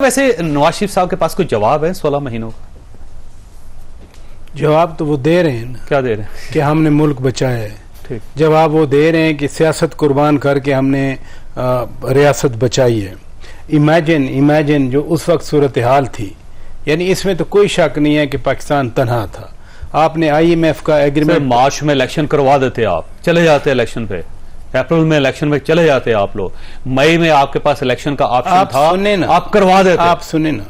वैसे नवाज शरीफ साहब के पास कोई जवाब है 16 महीनों का? जवाब तो वो दे रहे हैं ना। क्या दे रहे हैं? कि हमने मुल्क बचाया है। ठीक। जवाब वो दे रहे हैं कि सियासत कुर्बान करके हमने रियासत बचाई है। इमेजिन जो उस वक्त सूरत हाल थी, यानी इसमें तो कोई शक नहीं है कि पाकिस्तान तनहा था। आपने IMF का एग्रीमेंट, मार्च में इलेक्शन करवा देते, आप चले जाते इलेक्शन पे, अप्रैल में इलेक्शन में चले जाते आप लोग, मई में आपके पास इलेक्शन का ऑप्शन था, सुने ना, आप करवा देते। आप सुने ना,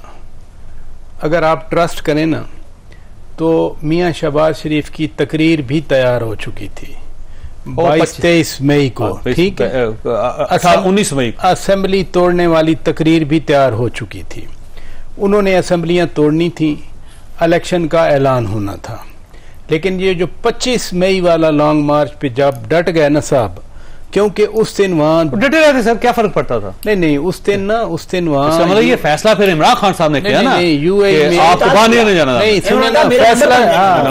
अगर आप ट्रस्ट करें ना तो मियां शहबाज शरीफ की तकरीर भी तैयार हो चुकी थी 22-23 मई को। ठीक है, 19 मई को असेंबली तोड़ने वाली तकरीर भी तैयार हो चुकी थी। उन्होंने असेंबलियां तोड़नी थी, इलेक्शन का ऐलान होना था। लेकिन ये जो 25 मई वाला लॉन्ग मार्च पे जब डट गए ना साहब, क्योंकि उस दिन वहां डटे रहते सर, क्या फर्क पड़ता था? नहीं उस दिन वहां मतलब ये फैसला फिर इमरान खान साहब ने किया ना, UAE में आपको बाहर नहीं जाना। नहीं सुने ना,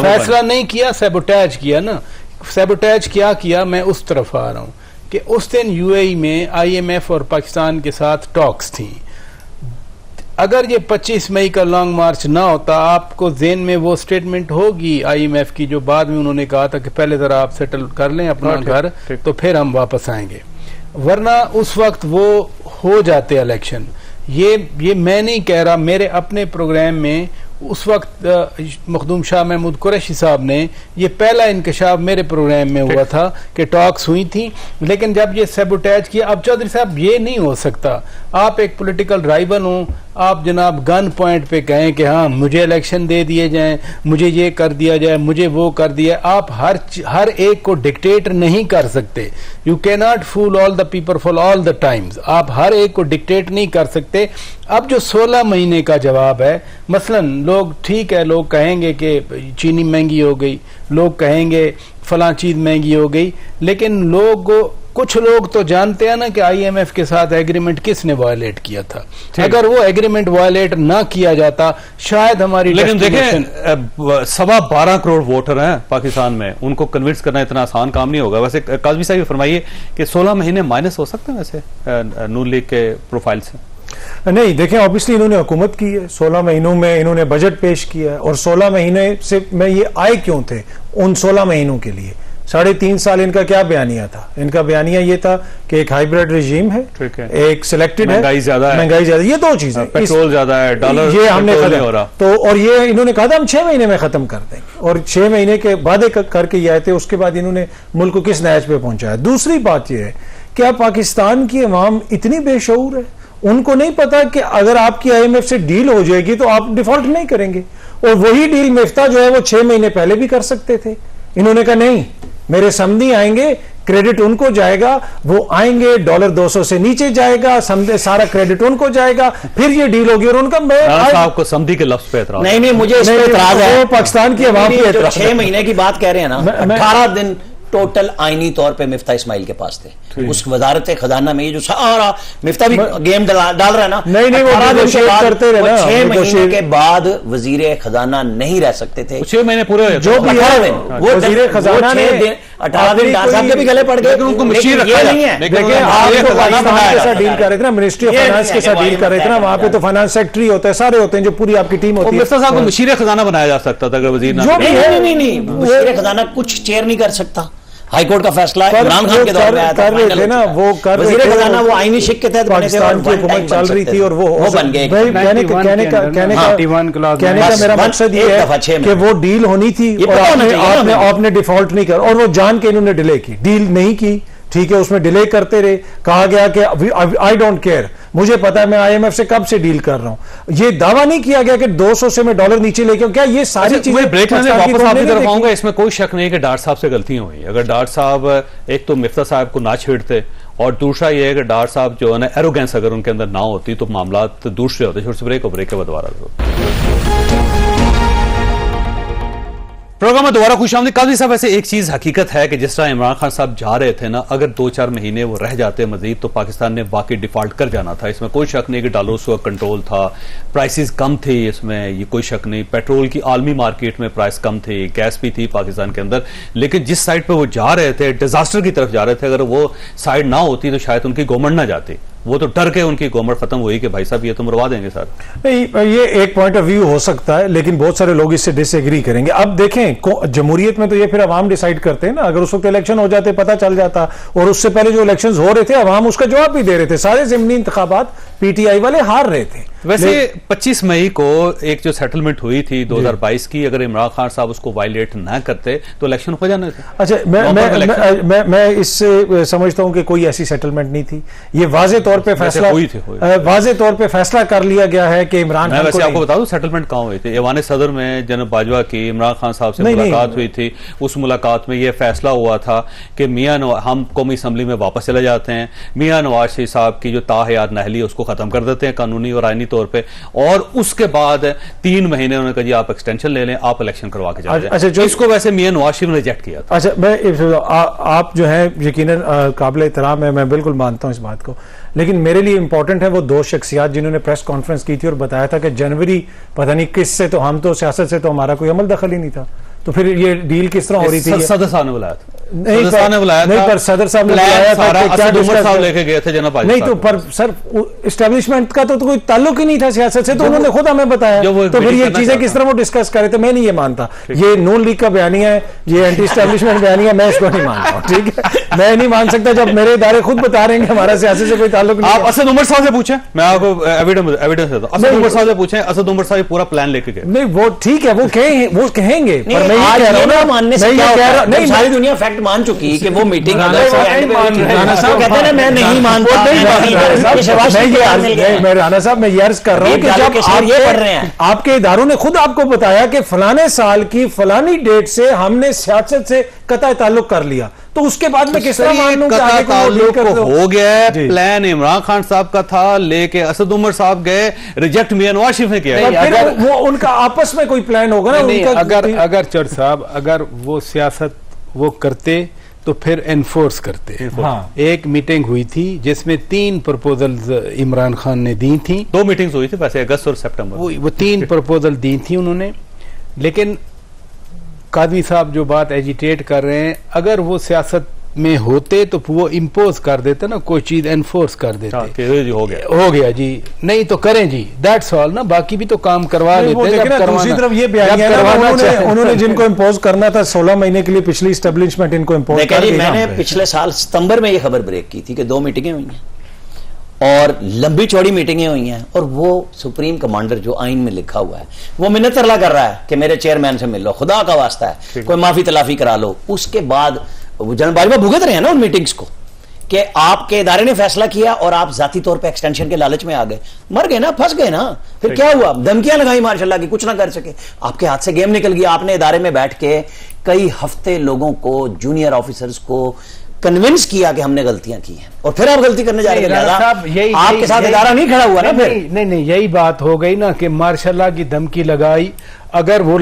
फैसला नहीं किया, सैबोटेज किया ना। सैबोटेज क्या किया, मैं उस तरफ आ रहा हूं कि उस दिन UAE में IMF और पाकिस्तान के साथ टॉक्स थी। अगर ये 25 मई का लॉन्ग मार्च ना होता, आपको जेन में वो स्टेटमेंट होगी IMF की, जो बाद में उन्होंने कहा था कि पहले जरा आप सेटल कर लें अपना घर, तो फिर हम वापस आएंगे। वरना उस वक्त वो हो जाते इलेक्शन। ये मैं नहीं कह रहा, मेरे अपने प्रोग्राम में उस वक्त मखदूम शाह महमूद कुरैशी साहब ने ये पहला इंकशाफ मेरे प्रोग्राम में हुआ था कि टॉक्स हुई थी। लेकिन जब ये सैबोटेज किया, अब चौधरी साहब ये नहीं हो सकता, आप एक पॉलिटिकल राइवल हो, आप जनाब गन पॉइंट पे कहें कि हाँ मुझे इलेक्शन दे दिए जाएं, मुझे ये कर दिया जाए, मुझे वो कर दिया। आप हर एक को डिक्टेट नहीं कर सकते। You can not fool all the people for all the times. आप हर एक को डिक्टेट नहीं कर सकते। अब जो 16 महीने का जवाब है, मसलन लोग, ठीक है, लोग कहेंगे कि चीनी महंगी हो गई, लोग कहेंगे फलां चीज महंगी हो गई, लेकिन कुछ लोग तो जानते हैं ना कि IMF के साथ एग्रीमेंट किसने वायलेट किया था। अगर वो एग्रीमेंट वायलेट ना किया जाता, शायद हमारी, लेकिन देखें 12.25 करोड़ वोटर हैं पाकिस्तान में, उनको कन्विंस करना इतना आसान काम नहीं होगा। वैसे काजमी साहब फरमाइए कि 16 महीने माइनस हो सकते हैं वैसे नून लीग के प्रोफाइल से? नहीं, देखें, ऑब्वियसली इन्होंने हुकूमत की है, 16 महीनों में इन्होंने बजट पेश किया है, और 16 महीने से में ये आए क्यों थे उन 16 महीनों के लिए? 3.5 साल इनका क्या बयानिया था? इनका बयानिया ये था कि एक हाइब्रिड रजीम है, एक सिलेक्टेड है, महंगाई ज्यादा है, ये दो चीजें, पेट्रोल ज्यादा है, डॉलर ये हमने खत्म हो रहा तो, और ये इन्होंने कहा था हम 6 महीने में खत्म कर देंगे, और 6 महीने के वादे करके ये आए थे। उसके बाद इन्होंने मुल्क को किस नहज पे पहुंचाया? दूसरी बात यह है कि अब पाकिस्तान की अवाम इतनी बेशऊर है, उनको नहीं पता कि अगर आपकी IMF से डील हो जाएगी तो आप डिफॉल्ट नहीं करेंगे। और वही डील मिफ्ता जो है वो 6 महीने पहले भी कर सकते थे। इन्होंने कहा नहीं, मेरे समधी आएंगे, क्रेडिट उनको जाएगा, वो आएंगे, डॉलर 200 से नीचे जाएगा, सारा क्रेडिट उनको जाएगा, फिर ये डील होगी। और उनका आपको समधी के लफ्ज पे एतराज? नहीं, मुझे इस पे एतराज है। पाकिस्तान की आवाम की एतराज। 6 महीने की बात कह रहे हैं ना, 18 दिन टोटल आईनी तौर पे मिफ्ता इस्माइल के पास थे। उस वजारत खजाना में ये जो सारा मिफ्ता भी गेम डाल रहा है ना, नहीं, वो करते रहे ना। 6 महीने के बाद वजीर खजाना नहीं रह सकते थे। 6 महीने पूरे, जो भी 18 दिन वो वजीर खजाना ने 18 दिन डाल साहब के भी गले पड़ गए, उनको मशीर ये नहीं है। देखिए, आप तो पाकिस्तान के साथ डील कर रहे थे ना, मिनिस्ट्री ऑफ फाइनेंस के साथ डील कर रहे थे ना, वहां पे तो फाइनेंस सेक्रेटरी होते हैं, सारे होते हैं, जो पूरी आपकी टीम होती है। मिफ्ता साहब को मशीर खजाना बनाया जा सकता था अगर वजीर नहीं, वजीर खजाना कुछ चेयर नहीं कर सकता। हाईकोर्ट का फैसला इमरान खान के दौर में आया था, कर रहे थे ना, वो कर वजीर खजाना वो आईनी शिक के तहत पाकिस्तान की हुकूमत चल रही थी, और वो बन गए। कहने का मेरा मकसद ये है कि वो डील होनी थी और आपने डिफॉल्ट नहीं कर, और वो जान के इन्होंने डिले की, डील नहीं की, ठीक है, उसमें डिले करते रहे। कहा गया कि आई डोंट केयर, मुझे पता है मैं IMF से कब से डील कर रहा हूं। ये दावा नहीं किया गया कि 200 से मैं डॉलर नीचे लेके आऊं। क्या ये सारी चीजें ब्रेक में वापस आपकी तरफ आऊंगा? इसमें कोई शक नहीं कि डार साहब से गलतियां हुई। अगर डार साहब एक तो मिफ्ता साहब को ना छेड़ते, और दूसरा ये है कि डार साहब जो है ना, एरोगेंस अगर उनके अंदर ना होती तो मामला दूसरे होते। छोटे से ब्रेक के बाद दोबारा प्रोग्राम में दोबारा खुशामदीद। काजी साहब, ऐसे एक चीज हकीकत है कि जिस तरह इमरान खान साहब जा रहे थे ना, अगर 2-4 महीने वो रह जाते मजीद तो पाकिस्तान ने वाकई डिफॉल्ट कर जाना था। इसमें कोई शक नहीं कि डॉलर उसका कंट्रोल था, प्राइसेस कम थे, इसमें ये कोई शक नहीं। पेट्रोल की आलमी मार्केट में प्राइस कम थे, गैस भी थी पाकिस्तान के अंदर। लेकिन जिस साइड पर वो जा रहे थे, डिजास्टर की तरफ जा रहे थे, अगर वो साइड ना होती तो शायद उनकी गवर्नमेंट ना जाती। वो तो डर के उनकी गवर्नमेंट खत्म हुई कि भाई साहब ये तो मरवा देंगे सर। नहीं, ये एक पॉइंट ऑफ व्यू हो सकता है, लेकिन बहुत सारे लोग इससे डिसएग्री करेंगे। अब देखें, जमहूरियत में तो ये फिर अवाम डिसाइड करते हैं ना। अगर उस वक्त इलेक्शन हो जाते पता चल जाता, और उससे पहले जो इलेक्शन हो रहे थे अवाम उसका जवाब भी दे रहे थे। सारे ज़िमनी इंतखाबात पीटीआई वाले हार रहे थे। वैसे 25 मई को एक जो सेटलमेंट हुई थी 2022 की, अगर इमरान खान साहब उसको वायलेट ना करते तो इलेक्शन हो जाना था। अच्छा, मैं इससे समझता हूं कि कोई ऐसी सेटलमेंट नहीं थी। ये वाजे तौर पे फैसला वाजे तौर पे फैसला कर लिया गया है कि इमरान खान। वैसे आपको बता दूं सेटलमेंट कहां हुई थी? ऐवान सदर में जनरल बाजवा की इमरान खान साहब से मुलाकात हुई थी। उस मुलाकात में यह फैसला हुआ था कि मियां हम कौमी असम्बली में वापस चले जाते हैं, मियां नवाज शरीफ साहब की जो ताहयात नहली उसको खत्म कर देते हैं कानूनी और आईनी तौर पे, और उसके बाद 3 महीने उन्होंने कहा जी आप एक्सटेंशन ले लें, आप इलेक्शन करवा के जाएं। अच्छा, जो इसको वैसे मियां नवाज शरीफ ने रिजेक्ट किया था। अच्छा, आप जो है यकीनन काबिल एहतराम है, मैं बिल्कुल मानता हूं इस बात को, लेकिन मेरे लिए इंपॉर्टेंट है वो 2 शख्सियात जिन्होंने प्रेस कॉन्फ्रेंस की थी और बताया था कि जनवरी पता नहीं किस से, तो हम तो सियासत से तो हमारा कोई अमल दखल ही नहीं था, तो फिर ये डील किस तरह हो रही थी? सदर साहब ने बुलाया था। नहीं, पर सदर साहब ने बुलाया था, साहब लेके गए थे जनाब। नहीं तो पर सर एस्टेब्लिशमेंट का तो कोई ताल्लुक ही नहीं था सियासत से, तो उन्होंने खुद हमें बताया, तो फिर ये चीजें किस तरह वो डिस्कस करे थे? मैं नहीं ये मानता, ये नून लीग का बयानिया है, ये एंटी एस्टेब्लिशमेंट बयानिया, मैं इसको नहीं मानता। ठीक है, मैं नहीं मान सकता जब मेरे इदारे खुद बता रहे हैं कि हमारा सियासत से कोई ताल्लुक नहीं। आप असद उमर साहब से पूछें, मैं आपको एविडेंस देता हूं। असद उमर साहब से पूछें, असद उमर साहब पूरा प्लान लेके गए। नहीं वो ठीक है, वो कहेंगे, पर मैं ये कह रहा हूं ना, मानने से क्या होता है? सारी दुनिया फैक्ट मान चुकी है कि वो मीटिंग राना साहब मैं ये अर्ज कर रहा हूं कि जब आपके इदारों ने खुद आपको बताया कि फलाने साल की फलानी डेट से हमने सियासत से कतई ताल्लुक कर लिया, तो उसके बाद में किस तरह मानूं कि आगे ताल्लुक हो गया? प्लान इमरान खान साहब का था, लेके असद उमर साहब गए, रिजेक्ट मियां नवाज शरीफ ने किया। वो उनका आपस में कोई प्लान होगा ना? अगर चर साहब अगर वो सियासत वो करते तो फिर एनफोर्स करते। हाँ। एक मीटिंग हुई थी जिसमें 3 प्रपोजल्स इमरान खान ने दी थी। 2 मीटिंग्स हुई थी वैसे, अगस्त और सितंबर। वो 3 प्रपोजल दी थी उन्होंने, लेकिन कादरी साहब जो बात एजिटेट कर रहे हैं, अगर वो सियासत में होते तो वो इम्पोज कर देते ना, कोई चीज एनफोर्स कर देते। हो गया जी, नहीं तो करें जी, दैट्स ऑल ना, बाकी भी तो काम करवा लेते। दूसरी तरफ ये बयान उन्होंने जिनको इम्पोज करना था 16 महीने के लिए पिछली एस्टेब्लिशमेंट इनको इम्पोज कर दी। मैंने पिछले साल सितंबर में ये खबर ब्रेक की थी कि 2 मीटिंगें हुई हैं और लंबी चौड़ी मीटिंगें हुई हैं, और वो सुप्रीम कमांडर जो आइन में लिखा हुआ है वो मिन्नत तरला कर रहा है कि मेरे चेयरमैन से मिल लो, खुदा का वास्ता है कोई माफी तलाफी करा लो। उसके बाद जनरल बाजवा भुगत रहे हैं ना उन मीटिंग्स को कि आपके इदारे ने फैसला किया और आप जाती तौर पे एक्सटेंशन के लालच में आ गए, मर गए ना, फंस गए ना। फिर क्या हुआ? धमकियां लगाई मार्शल्लाह की, कुछ ना कर सके, आपके हाथ से गेम निकल गया। आपने इदारे में बैठ के कई हफ्ते लोगों को, जूनियर ऑफिसर्स को कन्विंस किया कि हमने गलतियां की हैं, और फिर आप गलती करने जा रहे हैं। आपके साथ इदारा नहीं खड़ा हुआ ना फिर। नहीं, यही बात हो गई ना कि मार्शल्लाह की धमकी लगाई, अगर वो